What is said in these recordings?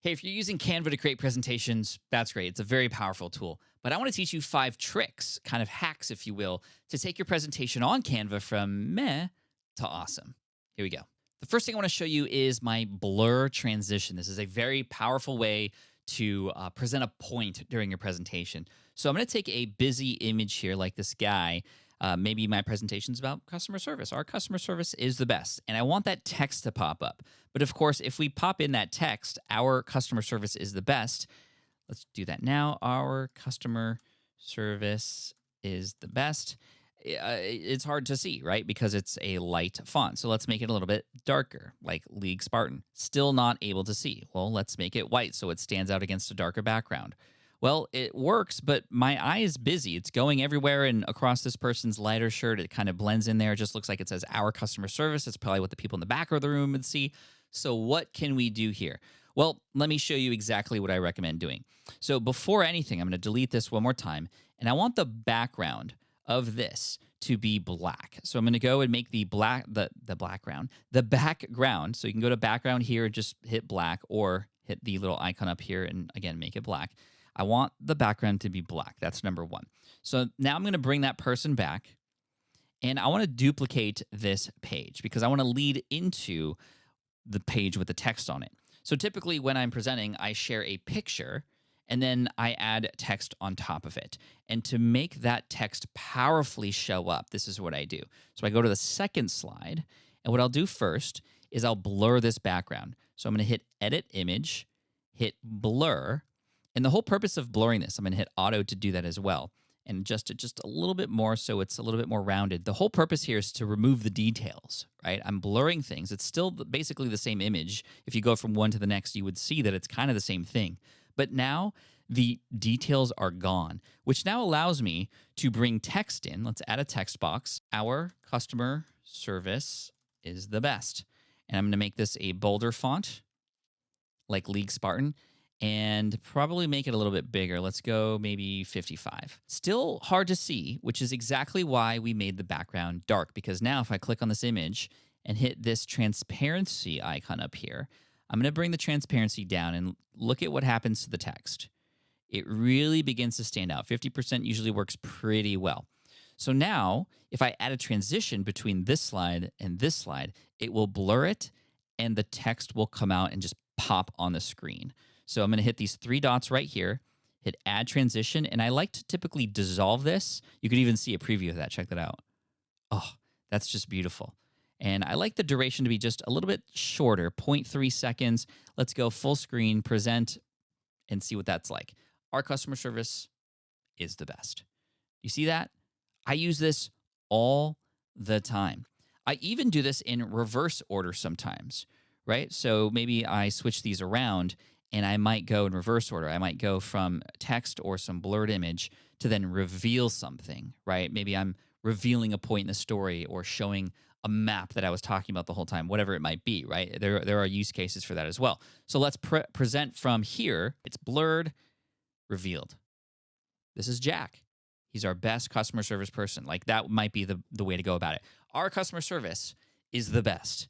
Hey, if you're using Canva to create presentations, that's great. It's a very powerful tool. But I want to teach you 5 tricks, kind of hacks, if you will, to take your presentation on Canva from meh to awesome. Here we go. The first thing I want to show you is my blur transition. This is a very powerful way to present a point during your presentation. So I'm going to take a busy image here like this guy. Maybe my presentation's about customer service. Our customer service is the best. And I want that text to pop up. But of course, if we pop in that text, our customer service is the best. Let's do that now. Our customer service is the best. It's hard to see, right? Because it's a light font. So let's make it a little bit darker, like League Spartan. Still not able to see. Well, let's make it white so it stands out against a darker background. Well, it works, but my eye is busy. It's going everywhere and across this person's lighter shirt. It kind of blends in there. It just looks like it says our customer service. It's probably what the people in the back of the room would see. So what can we do here? Well, let me show you exactly what I recommend doing. So before anything, I'm going to delete this one more time, and I want the background of this to be black. So I'm going to go and make the background. So you can go to background here and just hit black, or hit the little icon up here and again make it black. I want the background to be black. That's number one. So now I'm going to bring that person back, and I want to duplicate this page because I want to lead into the page with the text on it. So typically when I'm presenting, I share a picture and then I add text on top of it. And to make that text powerfully show up, this is what I do. So I go to the second slide, and what I'll do first is I'll blur this background. So I'm going to hit Edit Image, hit Blur, and the whole purpose of blurring this, I'm going to hit Auto to do that as well, and adjust it just a little bit more so it's a little bit more rounded. The whole purpose here is to remove the details, right? I'm blurring things. It's still basically the same image. If you go from one to the next, you would see that it's kind of the same thing. But now the details are gone, which now allows me to bring text in. Let's add a text box. Our customer service is the best. And I'm going to make this a bolder font, like League Spartan, and probably make it a little bit bigger. Let's go maybe 55. Still hard to see, which is exactly why we made the background dark, because now if I click on this image and hit this transparency icon up here, I'm going to bring the transparency down and look at what happens to the text. It really begins to stand out. 50% usually works pretty well. So now if I add a transition between this slide and this slide, it will blur it and the text will come out and just pop on the screen. So I'm going to hit these 3 dots right here, hit Add Transition, and I like to typically dissolve this. You could even see a preview of that. Check that out. Oh, that's just beautiful. And I like the duration to be just a little bit shorter, 0.3 seconds. Let's go full screen, present, and see what that's like. Our customer service is the best. You see that? I use this all the time. I even do this in reverse order sometimes, right? So maybe I switch these around, and I might go in reverse order. I might go from text or some blurred image to then reveal something, right? Maybe I'm revealing a point in the story or showing a map that I was talking about the whole time, whatever it might be, right? There are use cases for that as well. So let's present from here. It's blurred, revealed. This is Jack. He's our best customer service person. Like that might be the way to go about it. Our customer service is the best.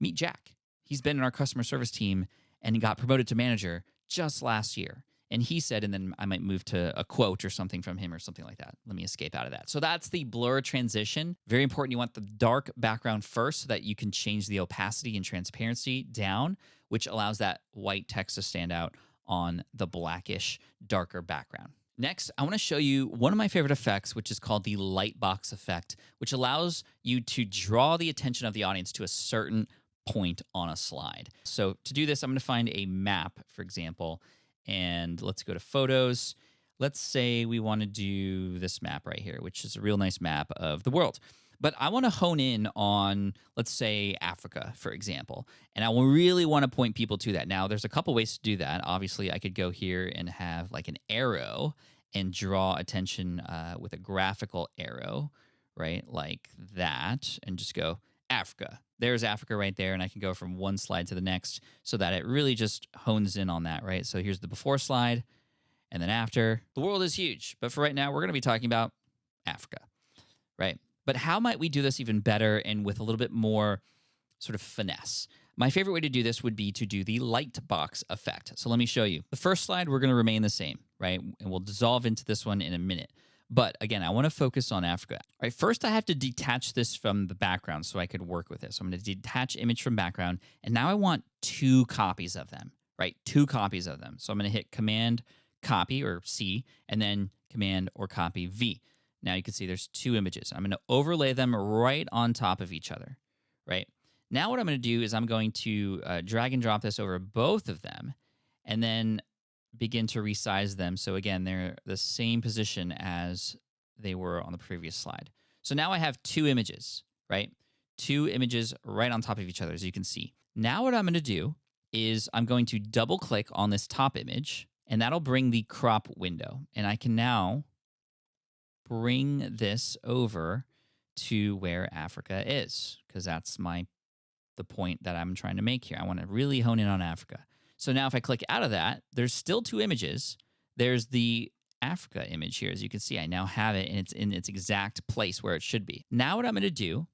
Meet Jack. He's been in our customer service team and got promoted to manager just last year. And he said, and then I might move to a quote or something from him or something like that. Let me escape out of that. So that's the blur transition. Very important. You want the dark background first so that you can change the opacity and transparency down, which allows that white text to stand out on the blackish, darker background. Next, I want to show you one of my favorite effects, which is called the Lightbox Effect, which allows you to draw the attention of the audience to a certain point on a slide. So to do this, I'm going to find a map, for example, and let's go to photos. Let's say we want to do this map right here, which is a real nice map of the world. But I want to hone in on, let's say, Africa, for example, and I will really want to point people to that. Now, there's a couple ways to do that. Obviously, I could go here and have like an arrow and draw attention with a graphical arrow, right, like that, and just go Africa. There's Africa right there, and I can go from one slide to the next so that it really just hones in on that, right? So here's the before slide, and then after. The world is huge, but for right now, we're going to be talking about Africa, right? But how might we do this even better and with a little bit more sort of finesse? My favorite way to do this would be to do the Lightbox Effect. So let me show you. The first slide, we're going to remain the same, right? And we'll dissolve into this one in a minute. But again, I want to focus on Africa. All right, first I have to detach this from the background so I could work with it. So I'm going to detach image from background. And now I want 2 copies of them, right? 2 copies of them. So I'm going to hit Command Copy or C, and then Command or Copy V. Now you can see there's 2 images. I'm going to overlay them right on top of each other, right? Now what I'm going to do is I'm going to drag and drop this over both of them and then begin to resize them. So again, they're the same position as they were on the previous slide. So now I have 2 images, right? 2 images right on top of each other, as you can see. Now what I'm going to do is I'm going to double click on this top image, and that'll bring the crop window. And I can now bring this over to where Africa is, because that's the point that I'm trying to make here. I want to really hone in on Africa. So now if I click out of that, there's still 2 images. There's the Africa image here. As you can see, I now have it, and it's in its exact place where it should be. Now what I'm going to do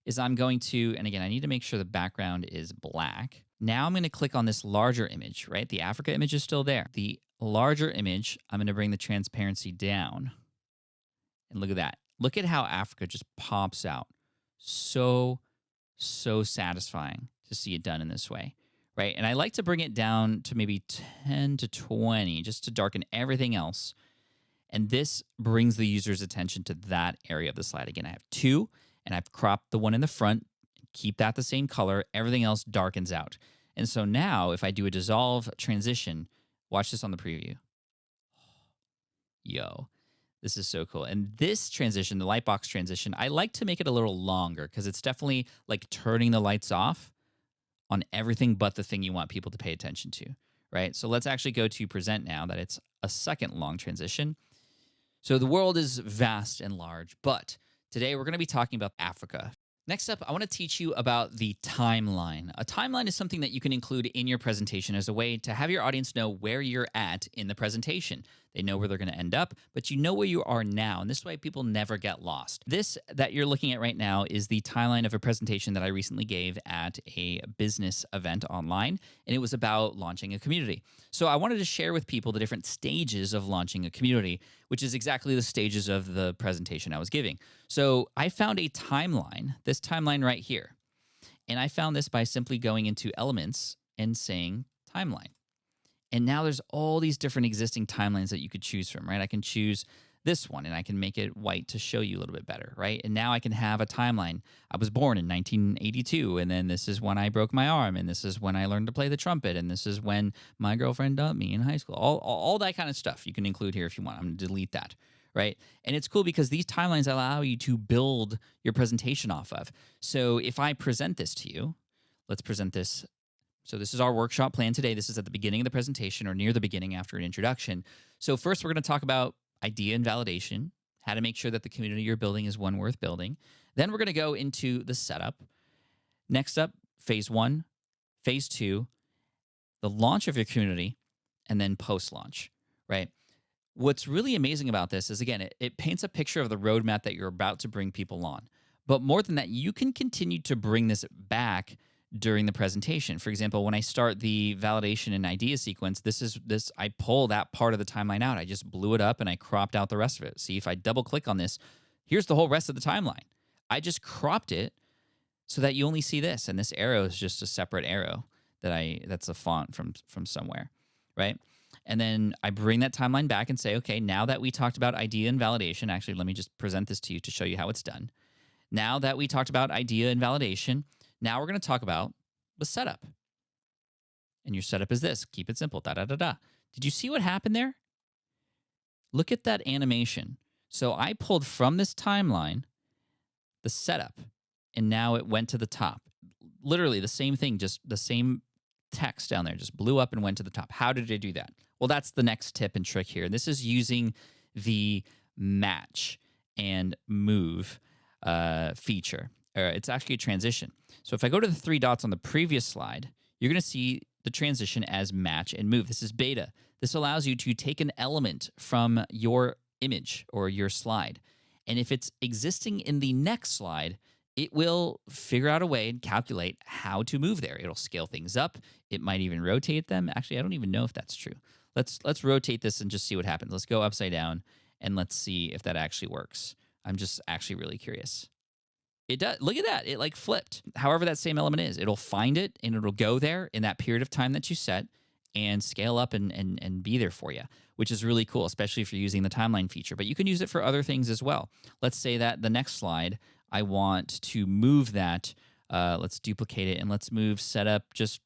is I'm going to, and again, I need to make sure the background is black. Now I'm going to click on this larger image, right? The Africa image is still there. The larger image, I'm going to bring the transparency down. And look at that. Look at how Africa just pops out. So satisfying to see it done in this way, right? And I like to bring it down to maybe 10 to 20 just to darken everything else. And this brings the user's attention to that area of the slide. Again, I have 2, and I've cropped the one in the front. Keep that the same color. Everything else darkens out. And so now if I do a dissolve transition, watch this on the preview. Yo. This is so cool. And this transition, the Lightbox transition, I like to make it a little longer because it's definitely like turning the lights off on everything but the thing you want people to pay attention to, right? So let's actually go to present now that it's a second long transition. So the world is vast and large, but today we're going to be talking about Africa. Next up, I want to teach you about the timeline. A timeline is something that you can include in your presentation as a way to have your audience know where you're at in the presentation. They know where they're going to end up, but you know where you are now, and this way people never get lost. This that you're looking at right now is the timeline of a presentation that I recently gave at a business event online, and it was about launching a community. So I wanted to share with people the different stages of launching a community, which is exactly the stages of the presentation I was giving. So I found a timeline, this timeline right here, and I found this by simply going into Elements and saying Timeline. And now there's all these different existing timelines that you could choose from, right? I can choose this one, and I can make it white to show you a little bit better, right? And now I can have a timeline. I was born in 1982, and then this is when I broke my arm, and this is when I learned to play the trumpet, and this is when my girlfriend dumped me in high school. All that kind of stuff you can include here if you want. I'm going to delete that, right? And it's cool because these timelines allow you to build your presentation off of. So if I present this to you, let's present this. So this is our workshop plan today. This is at the beginning of the presentation or near the beginning after an introduction. So first, we're going to talk about idea and validation, how to make sure that the community you're building is one worth building. Then we're going to go into the setup. Next up, phase 1, phase 2, the launch of your community, and then post-launch, right? What's really amazing about this is, again, it paints a picture of the roadmap that you're about to bring people on. But more than that, you can continue to bring this back during the presentation. For example, when I start the validation and idea sequence, I pull that part of the timeline out. I just blew it up and I cropped out the rest of it. See, if I double click on this, here's the whole rest of the timeline. I just cropped it so that you only see this, and this arrow is just a separate arrow that's a font from somewhere, right? And then I bring that timeline back and say, okay, now that we talked about idea and validation, actually, let me just present this to you to show you how it's done. Now that we talked about idea and validation, now we're going to talk about the setup. And your setup is this. Keep it simple. Da-da-da-da. Did you see what happened there? Look at that animation. So I pulled from this timeline the setup, and now it went to the top. Literally the same thing, just the same text down there just blew up and went to the top. How did I do that? Well, that's the next tip and trick here. This is using the match and move feature. It's actually a transition. So if I go to the 3 dots on the previous slide, you're going to see the transition as match and move. This is beta. This allows you to take an element from your image or your slide, and if it's existing in the next slide, it will figure out a way and calculate how to move there. It'll scale things up. It might even rotate them. Actually, I don't even know if that's true. Let's rotate this and just see what happens. Let's go upside down and let's see if that actually works. I'm just actually really curious. It does. Look at that. It like flipped. However that same element is, it'll find it and it'll go there in that period of time that you set and scale up and be there for you, which is really cool, especially if you're using the timeline feature. But you can use it for other things as well. Let's say that the next slide, I want to move that. Let's duplicate it and let's move setup just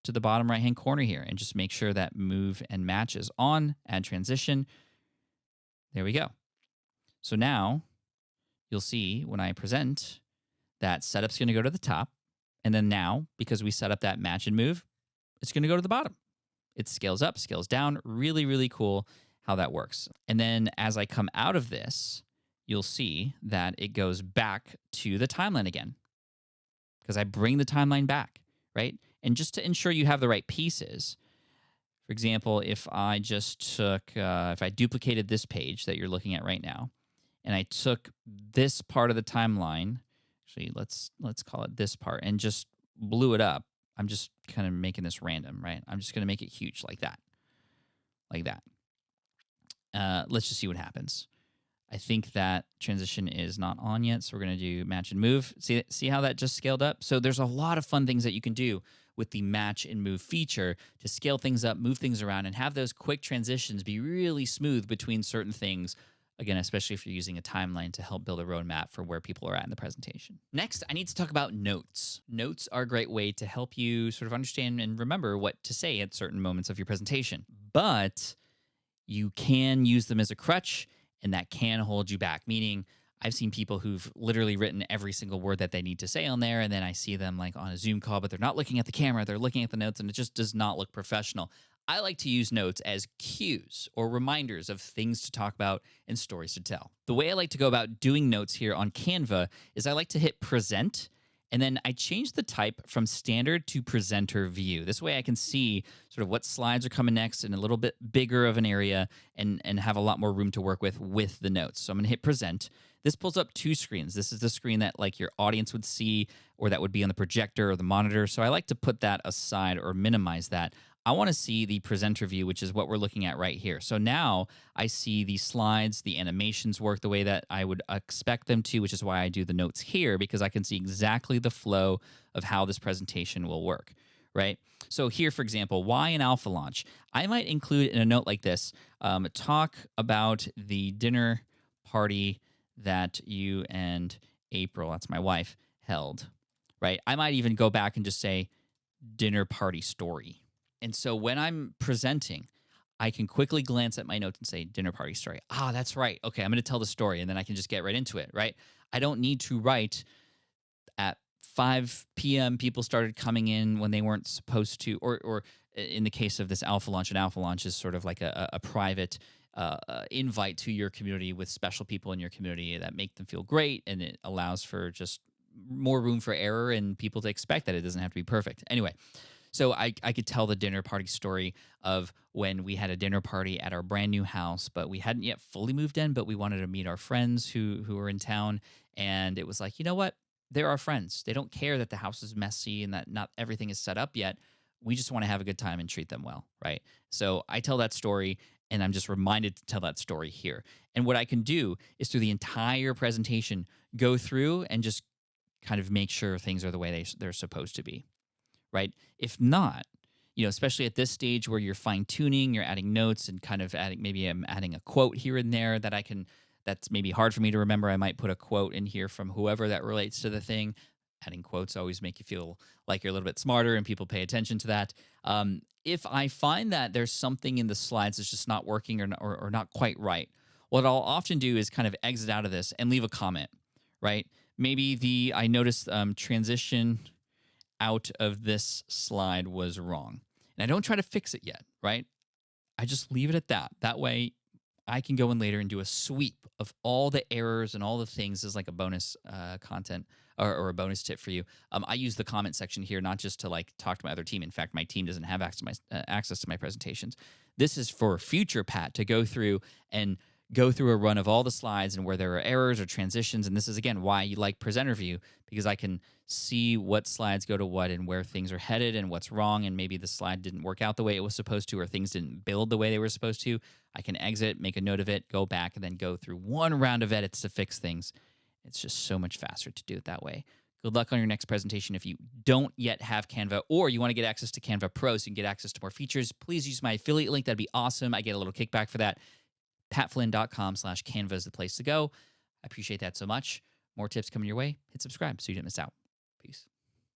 to the bottom right-hand corner here and just make sure that move and match is on, add transition. There we go. So now you'll see when I present that setup's going to go to the top. And then now, because we set up that match and move, it's going to go to the bottom. It scales up, scales down. Really, really cool how that works. And then as I come out of this, you'll see that it goes back to the timeline again because I bring the timeline back, right? And just to ensure you have the right pieces, for example, if I just took, if I duplicated this page that you're looking at right now, and I took this part of the timeline, actually, let's call it this part, and just blew it up. I'm just kind of making this random, right? I'm just going to make it huge like that, like that. Let's just see what happens. I think that transition is not on yet, so we're going to do match and move. See how that just scaled up? So there's a lot of fun things that you can do with the match and move feature to scale things up, move things around, and have those quick transitions be really smooth between certain things. Again, especially if you're using a timeline to help build a roadmap for where people are at in the presentation. Next, I need to talk about notes. Notes are a great way to help you sort of understand and remember what to say at certain moments of your presentation. But you can use them as a crutch, and that can hold you back, meaning I've seen people who've literally written every single word that they need to say on there, and then I see them like on a Zoom call, but they're not looking at the camera, they're looking at the notes, and it just does not look professional. I like to use notes as cues or reminders of things to talk about and stories to tell. The way I like to go about doing notes here on Canva is I like to hit present, and then I change the type from standard to presenter view. This way I can see sort of what slides are coming next in a little bit bigger of an area and have a lot more room to work with the notes. So I'm gonna hit present. This pulls up two screens. This is the screen that like your audience would see or that would be on the projector or the monitor. So I like to put that aside or minimize that. I want to see the presenter view, which is what we're looking at right here. So now I see the slides, the animations work the way that I would expect them to, which is why I do the notes here, because I can see exactly the flow of how this presentation will work, right? So here, for example, why an alpha launch? I might include in a note like this, talk about the dinner party that you and April, that's my wife, held, right? I might even go back and just say dinner party story. And so when I'm presenting, I can quickly glance at my notes and say dinner party story. Ah, that's right. Okay, I'm going to tell the story, and then I can just get right into it, right? I don't need to write at 5 p.m. people started coming in when they weren't supposed to, or in the case of this alpha launch, an alpha launch is sort of like a private invite to your community with special people in your community that make them feel great, and it allows for just more room for error and people to expect that it doesn't have to be perfect. Anyway, so I could tell the dinner party story of when we had a dinner party at our brand new house, but we hadn't yet fully moved in, but we wanted to meet our friends who were in town. And it was like, you know what? They're our friends. They don't care that the house is messy and that not everything is set up yet. We just want to have a good time and treat them well, right? So I tell that story, and I'm just reminded to tell that story here. And what I can do is through the entire presentation, go through and just kind of make sure things are the way they're supposed to be. Right? If not, especially at this stage where you're fine tuning, you're adding notes and kind of maybe I'm adding a quote here and there that's maybe hard for me to remember. I might put a quote in here from whoever that relates to the thing. Adding quotes always make you feel like you're a little bit smarter and people pay attention to that. If I find that there's something in the slides that's just not working or not quite right, what I'll often do is kind of exit out of this and leave a comment, right? Maybe I noticed transition out of this slide was wrong. And I don't try to fix it yet, right? I just leave it at that. That way I can go in later and do a sweep of all the errors and all the things as like a bonus content or a bonus tip for you. I use the comment section here not just to like talk to my other team. In fact, my team doesn't have access to my presentations. This is for future Pat to go through and go through a run of all the slides and where there are errors or transitions. And this is, again, why you like presenter view, because I can see what slides go to what and where things are headed and what's wrong. And maybe the slide didn't work out the way it was supposed to, or things didn't build the way they were supposed to. I can exit, make a note of it, go back, and then go through one round of edits to fix things. It's just so much faster to do it that way. Good luck on your next presentation. If you don't yet have Canva, or you want to get access to Canva Pro so you can get access to more features, please use my affiliate link. That'd be awesome. I get a little kickback for that. patflynn.com/Canva is the place to go. I appreciate that so much. More tips coming your way. Hit subscribe so you don't miss out. Peace.